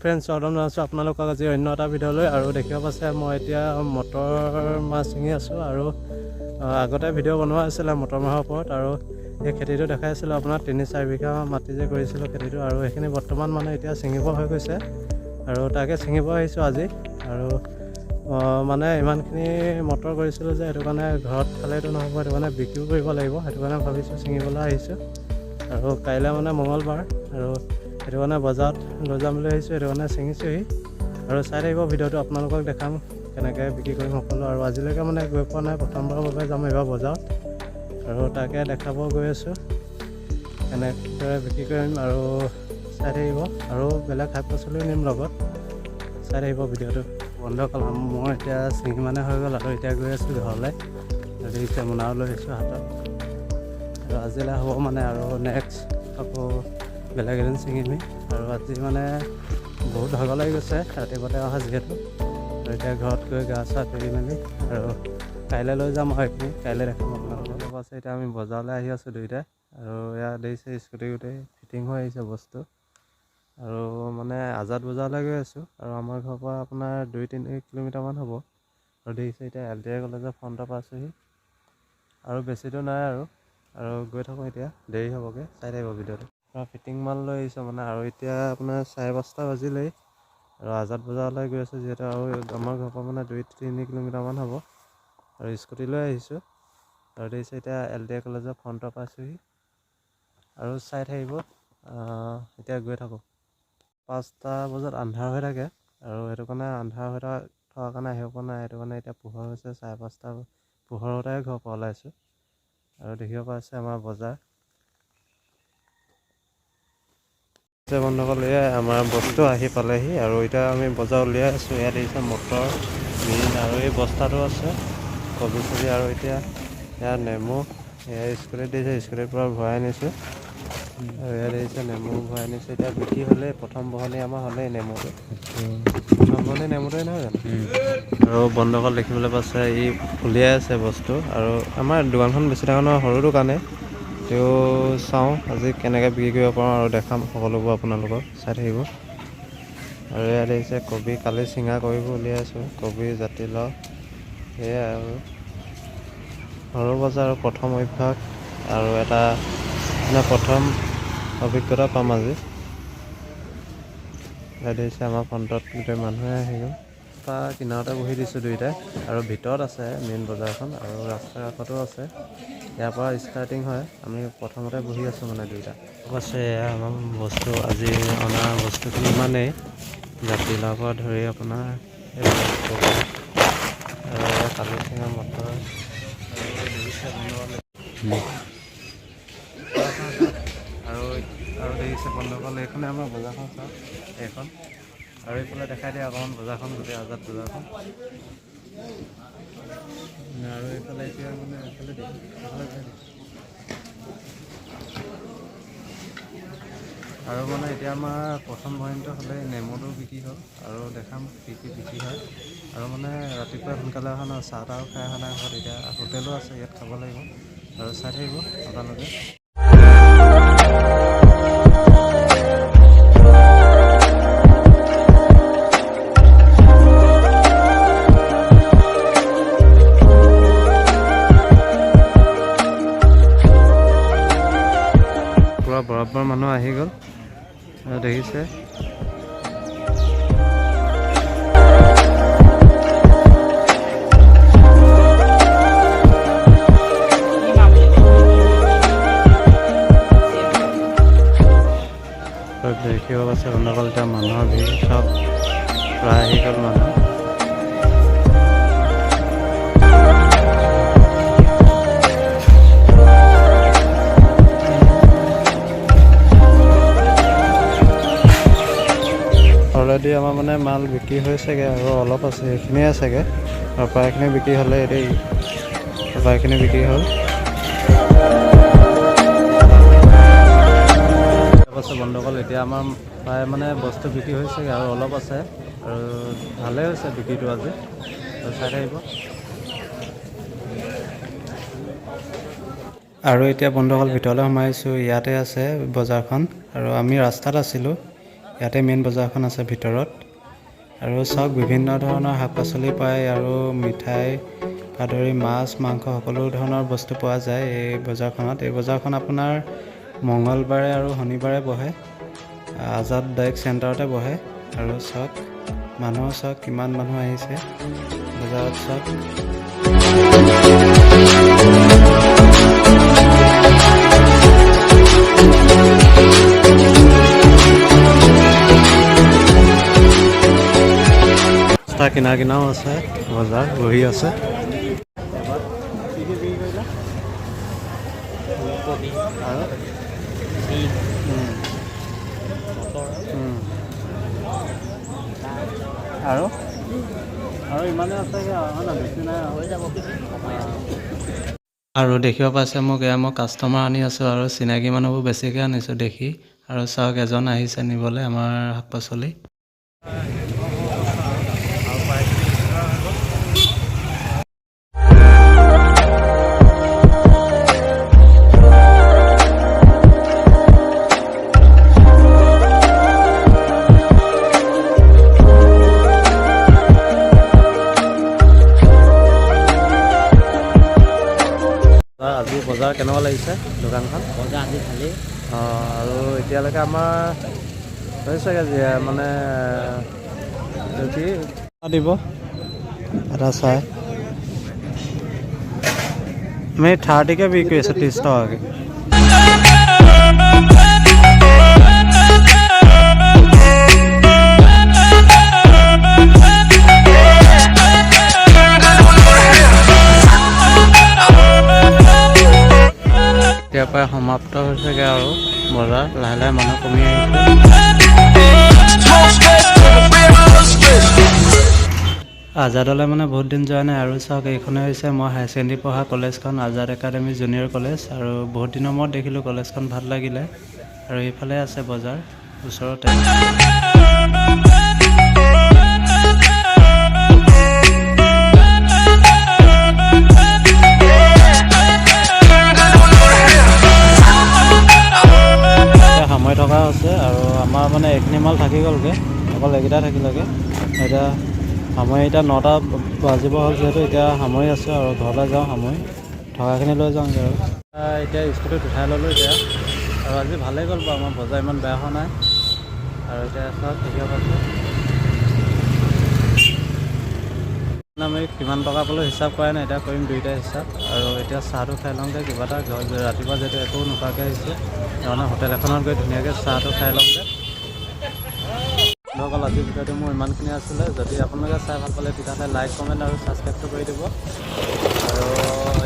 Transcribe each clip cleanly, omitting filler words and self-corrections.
Friends স্বাগতম জনাইছোঁ আপোনালোকক আজি অন্য এটা ভিডিঅ'লৈ। আৰু দেখিব পাইছে মই এতিয়া মটৰ মাহ ছিঙি আছোঁ। আৰু আগতে ভিডিঅ' বনোৱা আছিলে মটৰ মাহৰ ওপৰত, আৰু এই খেতিটো দেখাই আছিলোঁ আপোনাৰ ৩-৪ বিঘা মাটি যে কৰিছিলোঁ খেতিটো, আৰু সেইখিনি বৰ্তমান মানে এতিয়া ছিঙিব হৈ গৈছে, আৰু তাকে ছিঙিব আহিছোঁ আজি। আৰু মানে ইমানখিনি মটৰ কৰিছিলোঁ যে সেইটো কাৰণে ঘৰত খালেতো নহ'ব, সেইটো কাৰণে বিক্ৰীও কৰিব লাগিব, সেইটো কাৰণে ভাবিছোঁ ছিঙিবলৈ আহিছোঁ। আৰু কাইলৈ মানে মঙলবাৰ, আৰু সেইটো কাৰণে বজাৰত লৈ যাম বুলি আহিছোঁ, সেইটো কাৰণে ছিঙিছোঁহি। আৰু চাই থাকিব ভিডিঅ'টো, আপোনালোকক দেখাম কেনেকৈ বিক্ৰী কৰিম সকলো। আৰু আজিলৈকে মানে গৈ পোৱা নাই, প্ৰথমবাৰৰ বাবে যাম এইবাৰ বজাৰত, আৰু তাকে দেখাব গৈ আছোঁ কেনেদৰে বিক্ৰী কৰিম। আৰু চাই থাকিব, আৰু বেলেগ শাক পাচলিও নিম লগত, চাই থাকিব ভিডিঅ'টো। বন্ধ কলাম মই এতিয়া ছিঙি মানে হৈ গ'ল, আৰু এতিয়া গৈ আছোঁ ঘৰলৈ। দেখিছে মোনাও লৈ আহিছোঁ হাতত, আৰু আজিলৈ হ'ব মানে, আৰু নেক্সট আকৌ বেলেগ এদিন ছিঙিমি। আৰু আজি মানে বহুত ভাগৰ লাগি গৈছে ৰাতিপুৱাতে অহা যিহেতু, আৰু এতিয়া ঘৰত গৈ গা চা ধুই মেলি আৰু কাইলৈ লৈ যাম। আৰু এইখিনি কাইলৈ দেখাম আপোনালোকক। আছে এতিয়া আমি বজাৰলৈ আহি আছোঁ দুয়োটাই, আৰু ইয়াত দেখিছে স্কুটি গোটেই ফিটিং হৈ আহিছে বস্তু। আৰু মানে আজাদ বজাৰলৈ গৈ আছোঁ, আৰু আমাৰ ঘৰৰ পৰা আপোনাৰ 2-3 কিলোমিটাৰমান হ'ব। আৰু দেখিছে এতিয়া LTI কলেজৰ ফ্ৰণ্টৰ পাইছোঁহি, আৰু বেছি দূৰ নাই আৰু গৈ থাকোঁ এতিয়া, দেৰি হ'বগৈ, চাই থাকিব ভিডিঅ'টো। ফিটিং মাল লৈ আহিছোঁ মানে, আৰু এতিয়া আপোনাৰ 5:30 বাজিলেই, আৰু আজাদ বজাৰলৈ গৈ আছোঁ যিহেতু, আৰু আমাৰ ঘৰৰ পৰা মানে 2-3 কিলোমিটাৰমান হ'ব। আৰু স্কুটি লৈ আহিছোঁ, আৰু দেখিছে এতিয়া LTI কলেজৰ ফ্ৰণ্টৰ পাইছোঁহি, আৰু চাই থাকিব। এতিয়া গৈ থাকোঁ। 5টা বজাত আন্ধাৰ হৈ থাকে, আৰু সেইটো কাৰণে আন্ধাৰ হৈ থকাৰ কাৰণে আহিব পৰা নাই, সেইটো কাৰণে এতিয়া পোহৰ হৈছে 5:30 পোহৰতে ঘৰৰ পৰা ওলাইছোঁ। আৰু দেখিব পাইছে আমাৰ বজাৰ বন্ধুসকল, এয়াই আমাৰ বস্তু আহি পালেহি, আৰু এতিয়া আমি বজাৰ উলিয়াই আছোঁ। ইয়াত দেখিছে মটৰ, বিন, আৰু এই বস্তাটো আছে কবি চবি, আৰু এতিয়া ইয়াত নেমু, এয়া স্কুটিত দিছে, স্কুটিৰ পৰা ভৰাই নিছোঁ। আৰু ইয়াত দেখিছে নেমু ভৰাই নিছোঁ, এতিয়া বিক্ৰী হ'লেই, প্ৰথম বহনি আমাৰ হ'লেই নেমুটো, প্ৰথম বহনি নেমুটোৱে নহয় জানো। আৰু বন্ধুসকল দেখিবলৈ পাইছে ই উলিয়াই আছে বস্তু, আৰু আমাৰ দোকানখন বেছি ডাঙৰ নহয়, সৰু দোকানেই, তেও চাওঁ আজি কেনেকৈ বিক্ৰী কৰিব পাৰোঁ, আৰু দেখাম সকলোবোৰ আপোনালোকক, চাই থাকিব। আৰু ইয়াত দেখিছে কবি, কালি চিঙা কবিবোৰ উলিয়াই আছোঁ, কবি, জাতিলাও, সেয়াই। আৰু সৰু বজাৰ, আৰু প্ৰথম অভ্যাস, আৰু এটা মানে প্ৰথম অভিজ্ঞতা পাম আজি। ইয়াত দেখিছে আমাৰ ফ্ৰণ্টত গোটেই মানুহে আহি গ'ল, তাৰ কিনাৰতে বহি দিছোঁ দুয়োটাই। আৰু ভিতৰত আছে মেইন বজাৰখন, আৰু ৰাস্তাৰ কাষতো আছে, ইয়াৰ পৰা ষ্টাৰ্টিং হয়। আমি প্ৰথমতে বহি আছোঁ মানে দুয়োটা। আছে এয়া আমাৰ বস্তু, আজি অনা বস্তুখিনি ইমানেই, জাতিলাওৰ পৰা ধৰি আপোনাৰ এইবিলাক কবি, আৰু কালি চিঙা মটৰ, আৰু দেখিছে বন্ধুসকল, এইখনে আমাৰ বজাৰখন চাওক, এইখন। আৰু এইফালে দেখাই দিয়ে অকণমান বজাৰখন, গোটেই আজাদ বজাৰখন। আৰু এইফালে এতিয়া মানে এইফালে আৰু মানে এতিয়া আমাৰ প্ৰথম বহনটো হ'লে নেমুটো বিক্ৰী হ'ল, আৰু দেখাম কি কি বিক্ৰী হয়। আৰু মানে ৰাতিপুৱা সোনকালে অহা নাই, চাহ তাহো খাই অহা নাই ঘৰত, এতিয়া হোটেলো আছে ইয়াত খাব লাগিব, আৰু চাই থাকিব আপোনালোকে। পুৰা বৰাবৰ মানুহ আহি গ'ল, আৰু দেখিছে দেখিব পাইছে বন্ধুসকল, এতিয়া মানুহৰ ভিৰ চব প্ৰায় আহি গ'ল মানুহ। অলৰেডি আমাৰ মানে মাল বিক্ৰী হৈছেগৈ, আৰু অলপ আছে, সেইখিনিয়ে আছেগৈ, আৰু প্ৰায়খিনি বিক্ৰী হ'লে দেই, প্ৰায়খিনি বিক্ৰী হ'ল। বন্ধুসকল, এতিয়া আমাৰ প্ৰায় মানে বস্তু বিক্ৰী হৈছেগৈ, আৰু অলপ আছে, আৰু ভালেই হৈছে বিক্ৰীটো আজি, আৰু চাই থাকিব। আৰু এতিয়া বন্ধুসকল ভিতৰলৈ সোমাইছোঁ, ইয়াতে আছে বজাৰখন, আৰু আমি ৰাস্তাত আছিলোঁ, ইয়াতে মেইন বজাৰখন আছে ভিতৰত। আৰু চাওক বিভিন্ন ধৰণৰ শাক পাচলি পায় আৰু মিঠাই পৰা ধৰি মাছ মাংস সকলো ধৰণৰ বস্তু পোৱা যায় এই বজাৰখনত। এই বজাৰখন আপোনাৰ মঙলবাৰে আৰু শনিবাৰে বহে। আজাদ ডাইৰেক্ট চেণ্টাৰতে বহে। আৰু চাওক মানুহ চাওক কিমান মানুহ আহিছে বজাৰত চাওক। কিনাও আছে বজাৰ বহি আছে। আৰু ইমানে আছে বেছি নাই হৈ যাব। আৰু দেখিব পাইছে মোক এয়া মই কাষ্টমাৰ আনি আছোঁ আৰু চিনাকি মানুহবোৰ বেছিকৈ আনিছোঁ দেখি। আৰু চাওক এজন আহিছে নিবলৈ আমাৰ শাক পাচলি। আজি বজাৰ কেনেকুৱা লাগিছে দোকানখন? বজাৰ আজি ভালেই। আৰু এতিয়ালৈকে আমাৰ হৈছেগৈ মানে কি দিব এটা চাই আমি 30কে বিক্ৰী কৰি আছোঁ 30 টকাকৈ। এতিয়াৰ পৰা সমাপ্ত হৈছেগৈ আৰু বজাৰ লাহে লাহে মানুহ কমি আহিছে। আজাদলৈ মানে বহুত দিন যোৱা নাই। আৰু চাওক এইখনে হৈছে মই হায়াৰ ছেকেণ্ডেৰী পঢ়া কলেজখন আজাদ একাডেমী জুনিয়ৰ কলেজ। আৰু বহুত দিনৰ মূৰত দেখিলোঁ কলেজখন ভাল লাগিলে। আৰু এইফালে আছে বজাৰ ওচৰতে। সময় থকা আছে আৰু আমাৰ মানে এইখিনি মাল থাকি গ'লগৈ, অকল এইকেইটা থাকিলেগৈ। এতিয়া সময় এতিয়া 9টা বাজিব হ'ল যিহেতু এতিয়া সামৰি আছোঁ আৰু ঘৰলৈ যাওঁ সামৰি থকাখিনি লৈ যাওঁগৈ। আৰু এতিয়া স্কুটিত উঠাই ল'লোঁ এতিয়া। আৰু আজি ভালেই গ'ল বাৰু আমাৰ বজাৰ ইমান বেয়া হোৱা নাই। আৰু এতিয়া চাওক দেখিব পাইছোঁ আমি কিমান টকা পালোঁ হিচাপ কৰাই নাই, এতিয়া কৰিম দুইটাই হিচাপ। আৰু এতিয়া চাহটো খাই লওঁগৈ কিবা এটা ৰাতিপুৱা যিহেতু একো নোখোৱাকৈ আহিছে সেইকাৰণে হোটেল এখনত গৈ ধুনীয়াকৈ চাহটো খাই লওঁগৈ। ধৰক আজিৰ ভিডিঅ'টো মোৰ ইমানখিনি আছিলে। যদি আপোনালোকে চাই ভাল পালে তেতিয়াহ'লে লাইক কমেণ্ট আৰু ছাবস্ক্ৰাইবটো কৰি দিব। আৰু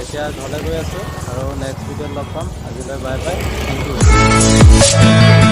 এতিয়া ঘৰলৈ গৈ আছোঁ আৰু নেক্সট ভিডিঅ'ত লগ পাম। আজিলৈ বাই বাই, থেংক ইউ।